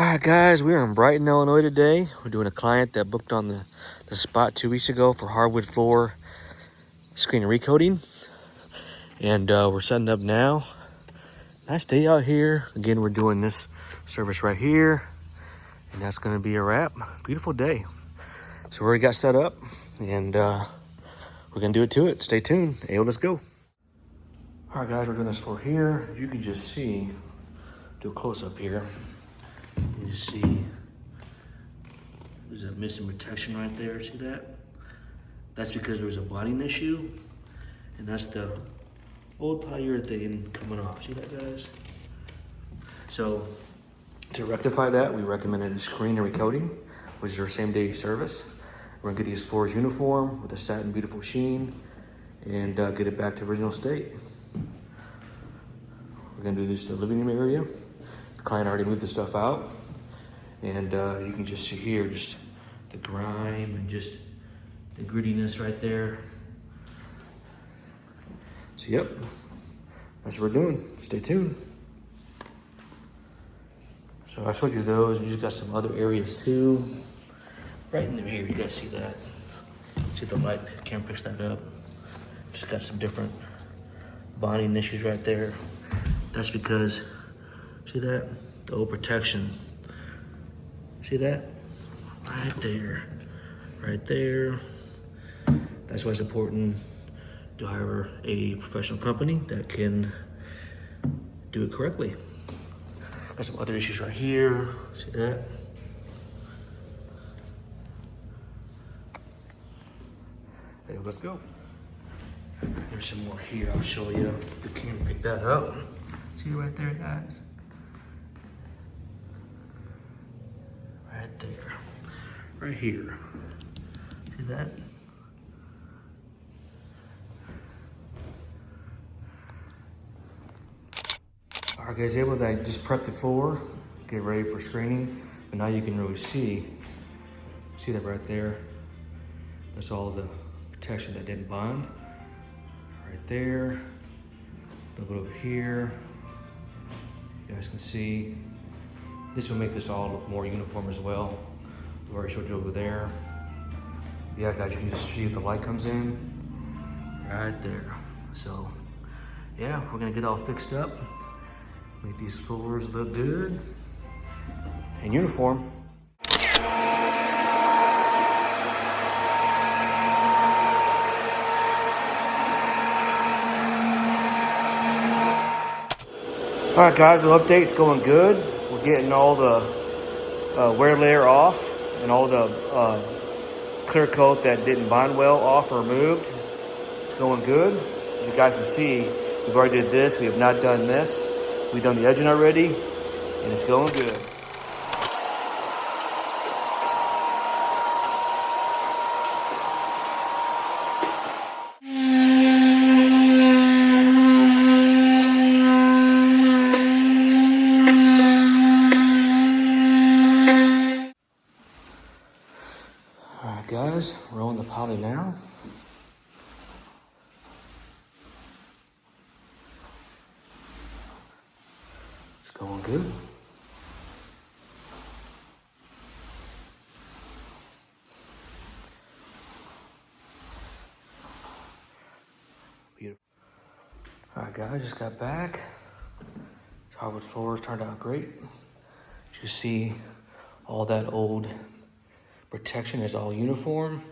Alright guys, we are in Brighton, Illinois today. We're doing a client that booked on the spot 2 weeks ago for hardwood floor screen and recoating. And we're setting up now. Nice day out here. Again, we're doing this service right here. And that's gonna be a wrap. Beautiful day. So we already got set up and we're gonna do it to it. Stay tuned. Hey, let's go. Alright guys, we're doing this floor here. You can just see, do a close up here. You see there's a missing protection right there, see that? That's because there was a bonding issue, and that's the old polyurethane coming off, see that guys? So to rectify that, we recommended a screen and recoating, which is our same day service. We're gonna get these floors uniform with a satin beautiful sheen and get it back to original state. We're gonna do this in the living room area. The client already moved the stuff out, and you can just see here just the grime and just the grittiness right there. So yep, that's what we're doing. Stay tuned. So I showed you those, and you just got some other areas too. Right in here, you guys see that. See the light, camera picks that up. Just got some different bonding issues right there. That's because, see that? The old protection. See that? Right there. Right there. That's why it's important to hire a professional company that can do it correctly. Got some other issues right here. See that? Hey, let's go. There's some more here. I'll show you. The camera picked that up. See right there, guys? Right there. Right here. See that? Alright guys, able to just prep the floor, get ready for screening, but now you can really see that right there? That's all the protection that didn't bond. Right there, a little bit over here. You guys can see. This will make this all look more uniform as well. I've already showed you over there. Yeah guys, you can just see if the light comes in. Right there. So, yeah, we're gonna get all fixed up. Make these floors look good and uniform. All right guys, the update's going good. We're getting all the wear layer off and all the clear coat that didn't bond well off or removed. It's going good. As you guys can see, we've already did this. We have not done this. We've done the edging already, and it's going good. All right, guys, rolling the poly now. It's going good. Beautiful. All right, guys, just got back. Hardwood floors turned out great. As you see, all that old protection is all uniform.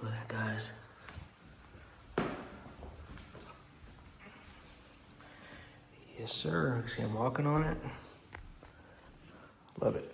Look at that, guys. Yes, sir. See, I'm walking on it. Love it.